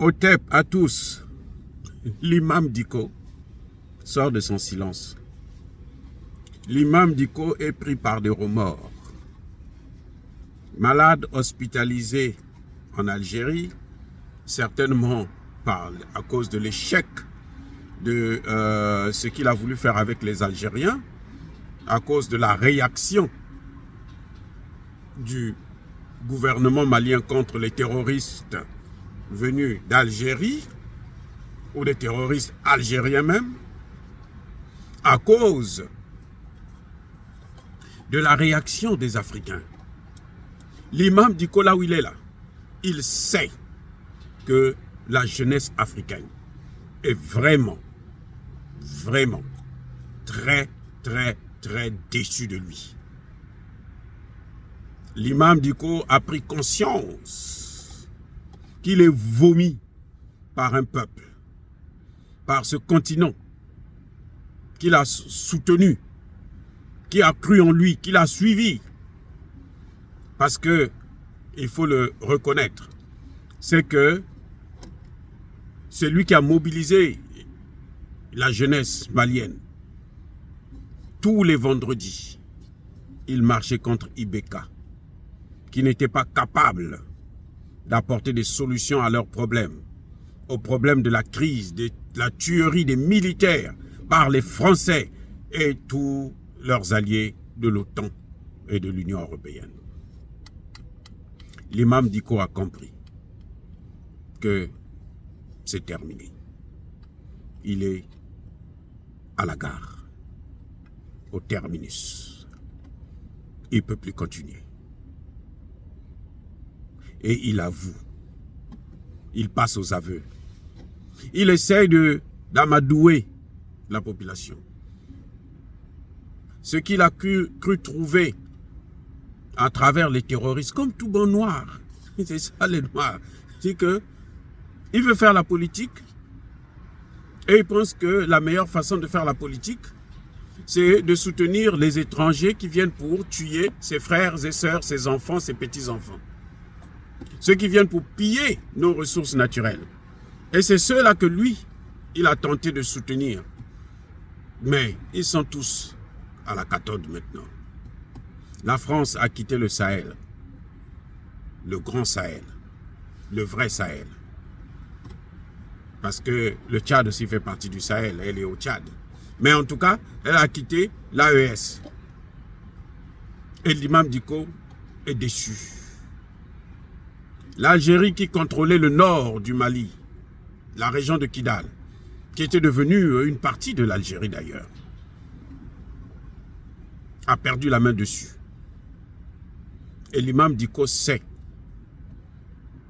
Otep à tous, l'imam Dicko sort de son silence. L'imam Dicko est pris par des remords. Malade hospitalisé en Algérie, certainement à cause de l'échec de ce qu'il a voulu faire avec les Algériens, à cause de la réaction du gouvernement malien contre les terroristes venus d'Algérie, ou des terroristes algériens même, à cause de la réaction des Africains. L'imam Dicko, là où il est là, il sait que la jeunesse africaine est vraiment très déçue de lui. L'imam Dicko a pris conscience qu'il est vomi par un peuple, par ce continent qu'il a soutenu, qui a cru en lui, qu'il a suivi. Parce que, il faut le reconnaître, c'est que c'est lui qui a mobilisé la jeunesse malienne. Tous les vendredis, il marchait contre Ibeka, qui n'était pas capable d'apporter des solutions à leurs problèmes, aux problèmes de la crise, de la tuerie des militaires par les Français et tous leurs alliés de l'OTAN et de l'Union européenne. L'imam Dicko a compris que c'est terminé. Il est à la gare, au terminus. Il ne peut plus continuer. Et il avoue. Il passe aux aveux. Il essaie d'amadouer la population. Ce qu'il a cru trouver à travers les terroristes, comme tout bon noir. C'est ça les noirs. C'est que il veut faire la politique et il pense que la meilleure façon de faire la politique, c'est de soutenir les étrangers qui viennent pour tuer ses frères et sœurs, ses enfants, ses petits-enfants. Ceux qui viennent pour piller nos ressources naturelles. Et c'est ceux-là que lui, il a tenté de soutenir. Mais ils sont tous à la cathode maintenant. La France a quitté le Sahel, le grand Sahel, le vrai Sahel. Parce que le Tchad aussi fait partie du Sahel, elle est au Tchad. Mais en tout cas, elle a quitté l'AES. Et l'imam Dicko est déçu. L'Algérie qui contrôlait le nord du Mali, la région de Kidal, qui était devenue une partie de l'Algérie d'ailleurs, a perdu la main dessus. Et l'imam Dicko sait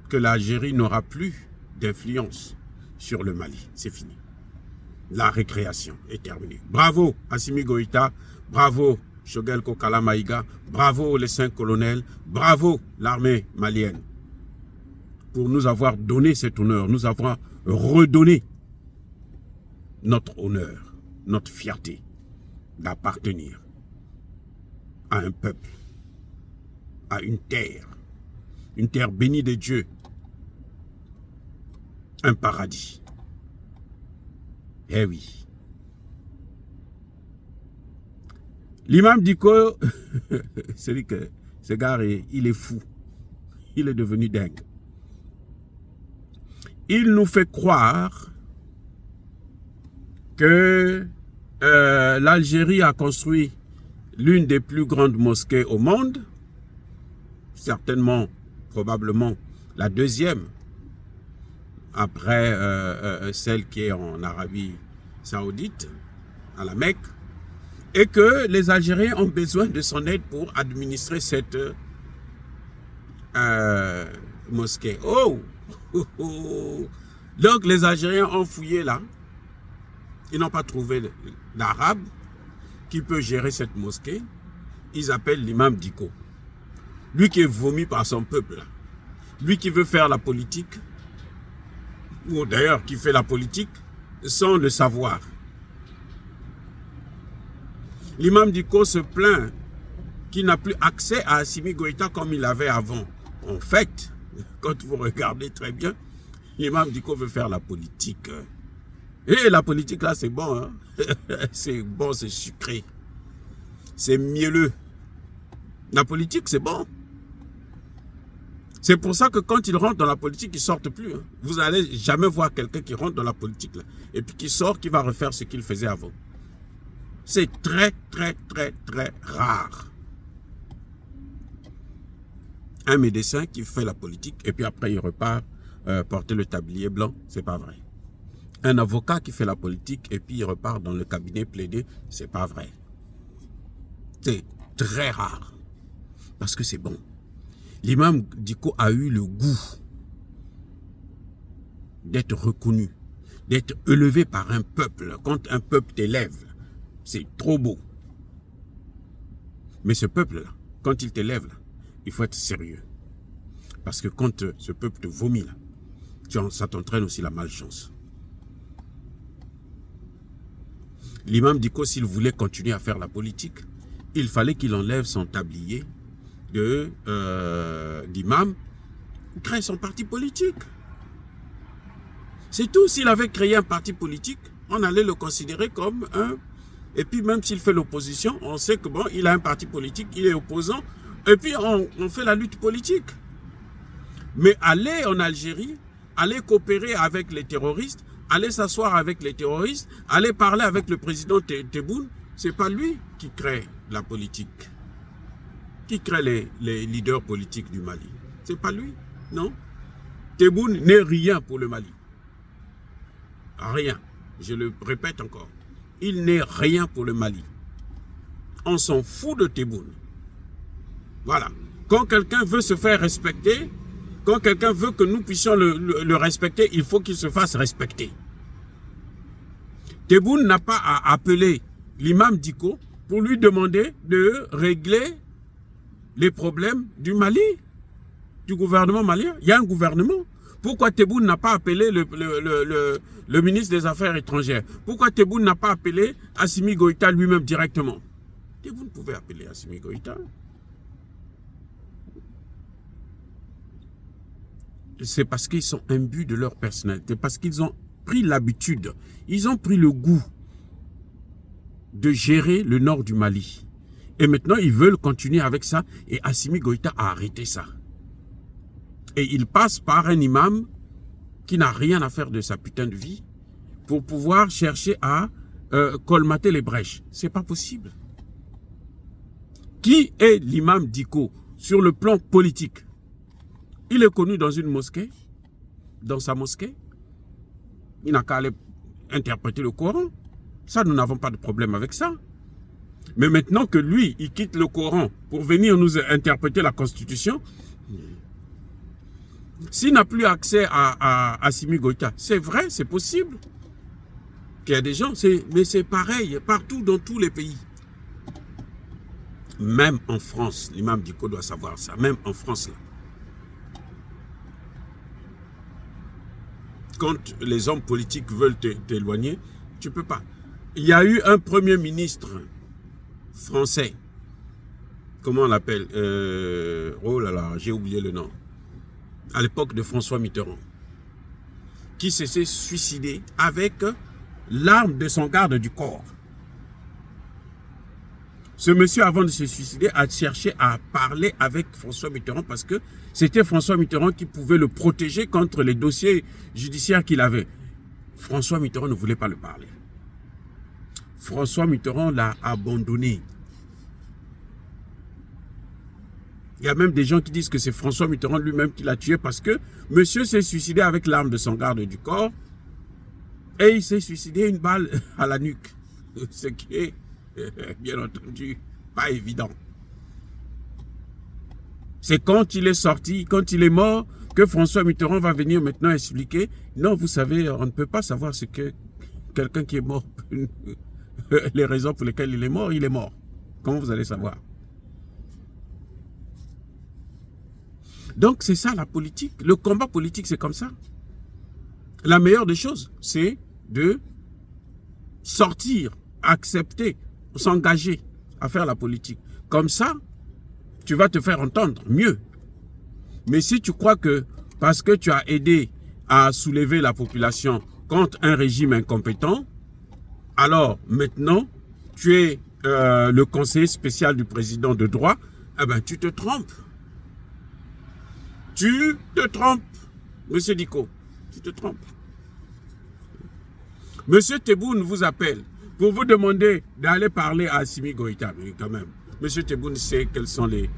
que l'Algérie n'aura plus d'influence sur le Mali. C'est fini. La récréation est terminée. Bravo Assimi Goïta, bravo Choguel Kokala Maïga, bravo les 5 colonels, bravo l'armée malienne pour nous avoir donné cet honneur, nous avoir redonné notre honneur, notre fierté d'appartenir à un peuple, à une terre bénie de Dieu, un paradis. Eh oui. L'imam Dicko, celui que ce gars, il est fou. Il est devenu dingue. Il nous fait croire que l'Algérie a construit l'une des plus grandes mosquées au monde, certainement, probablement la deuxième, après celle qui est en Arabie Saoudite, à la Mecque, et que les Algériens ont besoin de son aide pour administrer cette mosquée. Oh! Donc les Algériens ont fouillé là, ils n'ont pas trouvé d'arabe qui peut gérer cette mosquée. Ils appellent l'imam Dicko. Lui qui est vomi par son peuple, là. Lui qui veut faire la politique, ou d'ailleurs qui fait la politique sans le savoir. L'imam Dicko se plaint qu'il n'a plus accès à Assimi Goïta comme il avait avant. En fait, quand vous regardez très bien, L'imam Dicko veut faire la politique. Et la politique là, c'est bon. Hein? C'est bon, c'est sucré. C'est mielleux. La politique, c'est bon. C'est pour ça que quand ils rentrent dans la politique, ils ne sortent plus. Hein. Vous n'allez jamais voir quelqu'un qui rentre dans la politique là, et puis qui sort, qui va refaire ce qu'il faisait avant. C'est très, très, très, très rare. Un médecin qui fait la politique et puis après il repart porter le tablier blanc, c'est pas vrai. Un avocat qui fait la politique et puis il repart dans le cabinet plaider, c'est pas vrai. C'est très rare. Parce que c'est bon. L'imam Dicko a eu le goût d'être reconnu, d'être élevé par un peuple. Quand un peuple t'élève, c'est trop beau. Mais ce peuple-là, quand il t'élève, il faut être sérieux. Parce que quand ce peuple te vomit, là, ça t'entraîne aussi la malchance. L'imam Dicko, s'il voulait continuer à faire la politique, il fallait qu'il enlève son tablier d'imam, crée son parti politique. C'est tout. S'il avait créé un parti politique, on allait le considérer comme un... Et puis même s'il fait l'opposition, on sait que bon, il a un parti politique, il est opposant, et puis on fait la lutte politique. Mais aller en Algérie, aller coopérer avec les terroristes, aller s'asseoir avec les terroristes, aller parler avec le président Tebboune, c'est pas lui qui crée la politique. Qui crée les leaders politiques du Mali? C'est pas lui, non. Tebboune n'est rien pour le Mali. Rien. Je le répète encore. Il n'est rien pour le Mali. On s'en fout de Tebboune. Voilà. Quand quelqu'un veut se faire respecter, quand quelqu'un veut que nous puissions le respecter, il faut qu'il se fasse respecter. Tebboune n'a pas à appeler l'imam Dicko pour lui demander de régler les problèmes du Mali, du gouvernement malien. Il y a un gouvernement. Pourquoi Tebboune n'a pas appelé le ministre des Affaires étrangères? Pourquoi Tebboune n'a pas appelé Assimi Goïta lui-même directement? Tebboune pouvait appeler Assimi Goïta. C'est parce qu'ils sont imbus de leur personnalité, parce qu'ils ont pris l'habitude, ils ont pris le goût de gérer le nord du Mali. Et maintenant, ils veulent continuer avec ça. Et Assimi Goïta a arrêté ça. Et il passe par un imam qui n'a rien à faire de sa putain de vie pour pouvoir chercher à colmater les brèches. C'est pas possible. Qui est l'imam Dicko sur le plan politique? Il est connu dans une mosquée, dans sa mosquée. Il n'a qu'à aller interpréter le Coran. Ça, nous n'avons pas de problème avec ça. Mais maintenant que lui, il quitte le Coran pour venir nous interpréter la Constitution, s'il n'a plus accès à Assimi Goïta, c'est vrai, c'est possible qu'il y a des gens, mais c'est pareil partout dans tous les pays. Même en France, l'imam Dicko doit savoir ça, même en France là. Quand les hommes politiques veulent t'éloigner, tu ne peux pas. Il y a eu un premier ministre français, comment on l'appelle, oh là là, j'ai oublié le nom, à l'époque de François Mitterrand, qui s'est suicidé avec l'arme de son garde du corps. Ce monsieur, avant de se suicider, a cherché à parler avec François Mitterrand parce que c'était François Mitterrand qui pouvait le protéger contre les dossiers judiciaires qu'il avait. François Mitterrand ne voulait pas le parler. François Mitterrand l'a abandonné. Il y a même des gens qui disent que c'est François Mitterrand lui-même qui l'a tué parce que monsieur s'est suicidé avec l'arme de son garde du corps et il s'est suicidé une balle à la nuque. Ce qui est, bien entendu, pas évident. C'est quand il est sorti, quand il est mort, que François Mitterrand va venir maintenant expliquer. Non, vous savez, on ne peut pas savoir ce que quelqu'un qui est mort, les raisons pour lesquelles il est mort, il est mort. Comment vous allez savoir? Donc c'est ça la politique. Le combat politique, c'est comme ça. La meilleure des choses, c'est de sortir, accepter, s'engager à faire la politique. Comme ça, tu vas te faire entendre mieux. Mais si tu crois que parce que tu as aidé à soulever la population contre un régime incompétent, alors maintenant, tu es le conseiller spécial du président de droit, eh ben tu te trompes. Tu te trompes, Monsieur Diko, tu te trompes. Monsieur Tebboune vous appelle pour vous demander d'aller parler à Assimi Goïta, mais quand même. Monsieur Tebboune sait quels sont les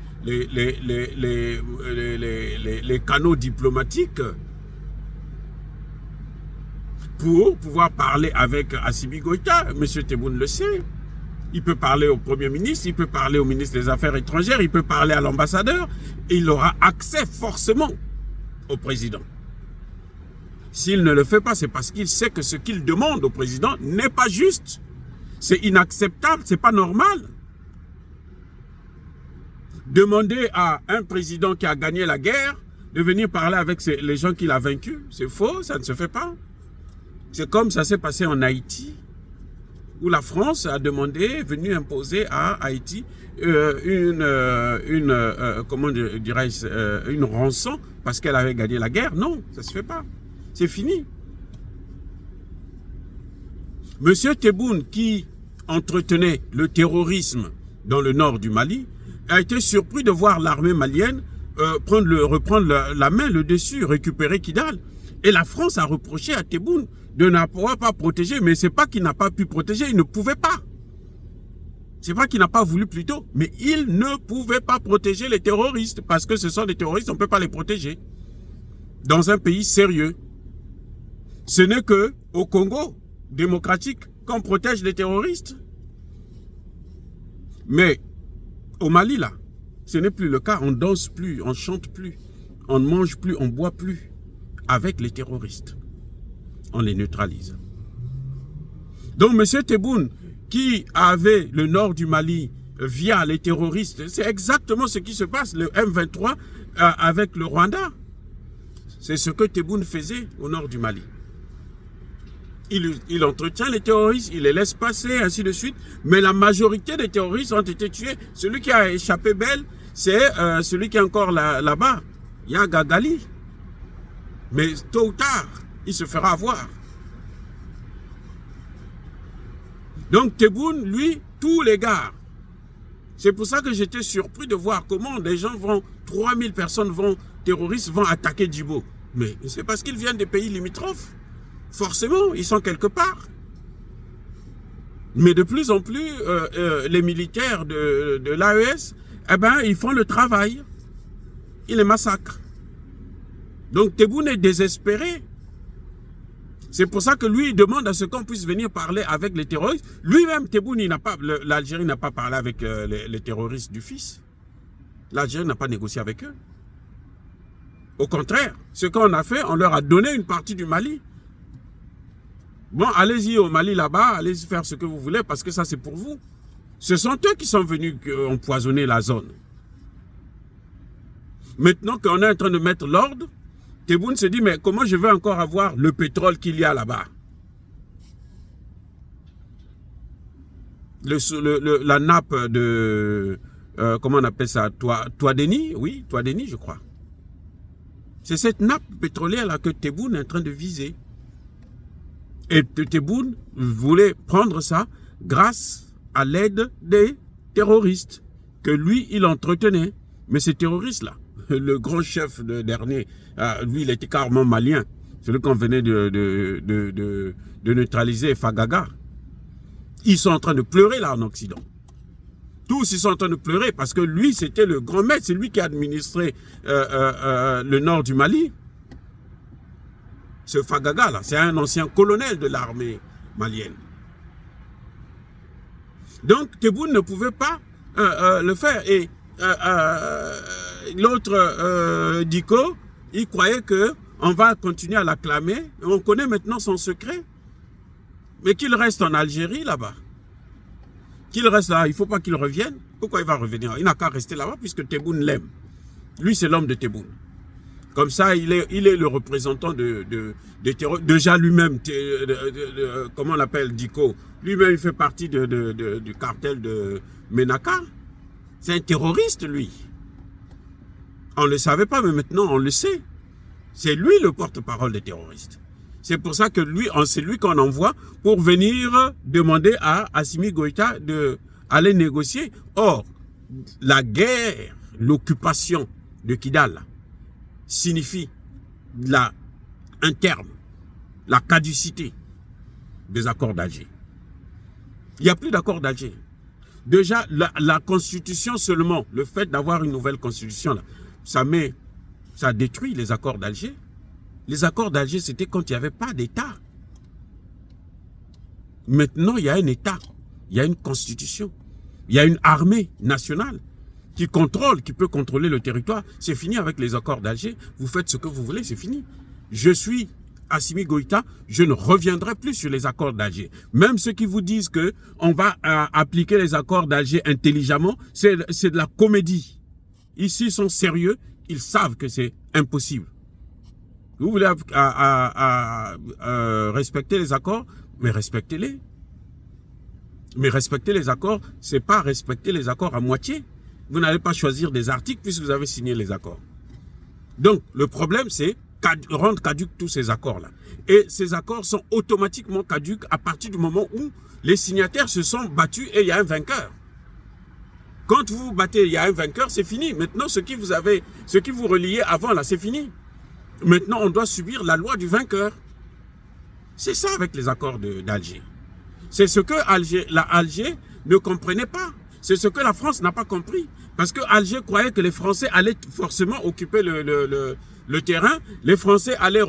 canaux diplomatiques pour pouvoir parler avec Assimi Goïta. Monsieur Tebboune le sait. Il peut parler au Premier ministre, il peut parler au ministre des Affaires étrangères, il peut parler à l'ambassadeur. Il aura accès forcément au président. S'il ne le fait pas, c'est parce qu'il sait que ce qu'il demande au président n'est pas juste. C'est inacceptable, c'est pas normal. Demander à un président qui a gagné la guerre de venir parler avec les gens qu'il a vaincus, c'est faux, ça ne se fait pas. C'est comme ça s'est passé en Haïti, où la France a demandé, venu imposer à Haïti une rançon parce qu'elle avait gagné la guerre. Non, ça ne se fait pas. C'est fini. Monsieur Tebboune, qui entretenait le terrorisme dans le nord du Mali, a été surpris de voir l'armée malienne reprendre la main, le dessus, récupérer Kidal. Et la France a reproché à Tebboune de ne pouvoir pas protéger, mais c'est pas qu'il n'a pas pu protéger, il ne pouvait pas. C'est pas qu'il n'a pas voulu plutôt, mais il ne pouvait pas protéger les terroristes, parce que ce sont des terroristes, on ne peut pas les protéger. Dans un pays sérieux. Ce n'est que au Congo démocratique qu'on protège les terroristes. Mais au Mali, là, ce n'est plus le cas. On danse plus, on chante plus, on ne mange plus, on boit plus avec les terroristes. On les neutralise. Donc, M. Tebboune, qui avait le nord du Mali via les terroristes, c'est exactement ce qui se passe, le M23 avec le Rwanda. C'est ce que Tebboune faisait au nord du Mali. Il entretient les terroristes, il les laisse passer, ainsi de suite. Mais la majorité des terroristes ont été tués. Celui qui a échappé belle, c'est celui qui est encore là-bas. Il y a Gagali. Mais tôt ou tard, il se fera avoir. Donc Tebboune, lui, tous les gars. C'est pour ça que j'étais surpris de voir comment des gens 3000 personnes terroristes vont attaquer Djibo. Mais c'est parce qu'ils viennent des pays limitrophes. Forcément, ils sont quelque part. Mais de plus en plus, les militaires de l'AES, eh ben, ils font le travail. Ils les massacrent. Donc Tebboune est désespéré. C'est pour ça que lui, il demande à ce qu'on puisse venir parler avec les terroristes. Lui-même, Tebboune, l'Algérie n'a pas parlé avec les terroristes du fils. L'Algérie n'a pas négocié avec eux. Au contraire, ce qu'on a fait, on leur a donné une partie du Mali. Bon, allez-y au Mali là-bas, allez-y faire ce que vous voulez parce que ça c'est pour vous. Ce sont eux qui sont venus empoisonner la zone. Maintenant qu'on est en train de mettre l'ordre, Tebboune se dit, mais comment je vais encore avoir le pétrole qu'il y a là-bas? La nappe de, comment on appelle ça, Touadéni, oui, Touadéni je crois. C'est cette nappe pétrolière-là que Tebboune est en train de viser. Et Tebboune voulait prendre ça grâce à l'aide des terroristes que lui, il entretenait. Mais ces terroristes-là, le grand chef dernier, lui, il était carrément malien. Celui qu'on venait de neutraliser, Fagaga. Ils sont en train de pleurer là en Occident. Tous, ils sont en train de pleurer parce que lui, c'était le grand maître. C'est lui qui a administré le nord du Mali. Ce Fagaga là, c'est un ancien colonel de l'armée malienne. Donc Tebboune ne pouvait pas le faire. Et l'autre Diko, il croyait que on va continuer à l'acclamer. On connaît maintenant son secret. Mais qu'il reste en Algérie là-bas. Qu'il reste là, il ne faut pas qu'il revienne. Pourquoi il va revenir? Il n'a qu'à rester là-bas puisque Tebboune l'aime. Lui, c'est l'homme de Tebboune. Comme ça, il est le représentant de terroristes. Déjà lui-même, comment on l'appelle, Diko, lui-même, il fait partie du cartel de Ménaka. C'est un terroriste, lui. On ne le savait pas, mais maintenant, on le sait. C'est lui le porte-parole des terroristes. C'est pour ça que c'est lui qu'on envoie pour venir demander à Assimi Goïta d'aller négocier. Or, la guerre, l'occupation de Kidal signifie un terme, la caducité des accords d'Alger. Il n'y a plus d'accord d'Alger. Déjà, la constitution seulement, le fait d'avoir une nouvelle constitution, là, ça détruit les accords d'Alger. Les accords d'Alger, c'était quand il n'y avait pas d'État. Maintenant, il y a un État, il y a une constitution, il y a une armée nationale qui peut contrôler le territoire. C'est fini avec les accords d'Alger. Vous faites ce que vous voulez, c'est fini. Je suis Assimi Goïta, je ne reviendrai plus sur les accords d'Alger. Même ceux qui vous disent qu'on va appliquer les accords d'Alger intelligemment, c'est de la comédie. Ici, ils sont sérieux, ils savent que c'est impossible. Vous voulez respecter les accords, mais respectez-les. Mais respecter les accords, c'est pas respecter les accords à moitié. Vous n'allez pas choisir des articles puisque vous avez signé les accords. Donc, le problème, c'est rendre caducs tous ces accords-là. Et ces accords sont automatiquement caducs à partir du moment où les signataires se sont battus et il y a un vainqueur. Quand vous vous battez, il y a un vainqueur, c'est fini. Maintenant, ce qui vous reliait avant, là, c'est fini. Maintenant, on doit subir la loi du vainqueur. C'est ça avec les accords d'Alger. C'est ce que Alger ne comprenait pas. C'est ce que la France n'a pas compris. Parce que Alger croyait que les Français allaient forcément occuper le terrain. Les Français allaient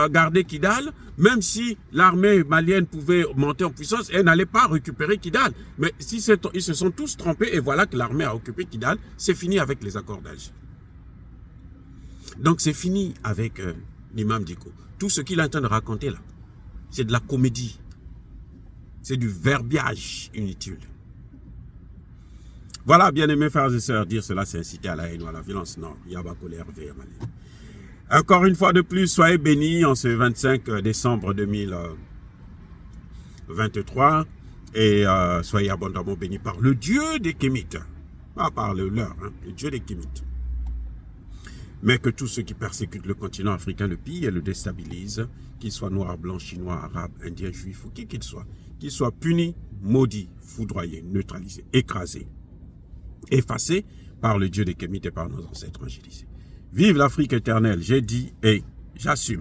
garder Kidal, même si l'armée malienne pouvait monter en puissance, elle n'allait pas récupérer Kidal. Mais ils se sont tous trompés et voilà que l'armée a occupé Kidal. C'est fini avec les accords d'Alger. Donc c'est fini avec l'imam Dicko. Tout ce qu'il est en train de raconter là, c'est de la comédie. C'est du verbiage inutile. Voilà, bien-aimés frères et sœurs, dire cela, c'est inciter à la haine ou à la violence. Non, il y a pas colère, encore une fois de plus, soyez bénis en ce 25 décembre 2023 et soyez abondamment bénis par le Dieu des Kémites. Pas par le leur, hein, le Dieu des Kémites. Mais que tous ceux qui persécutent le continent africain le pillent et le déstabilisent, qu'ils soient noirs, blancs, chinois, arabes, indiens, juifs ou qui qu'ils soient punis, maudits, foudroyés, neutralisés, écrasés, effacés par le Dieu des Kémites et par nos ancêtres angélisés. Vive l'Afrique éternelle, j'ai dit et j'assume.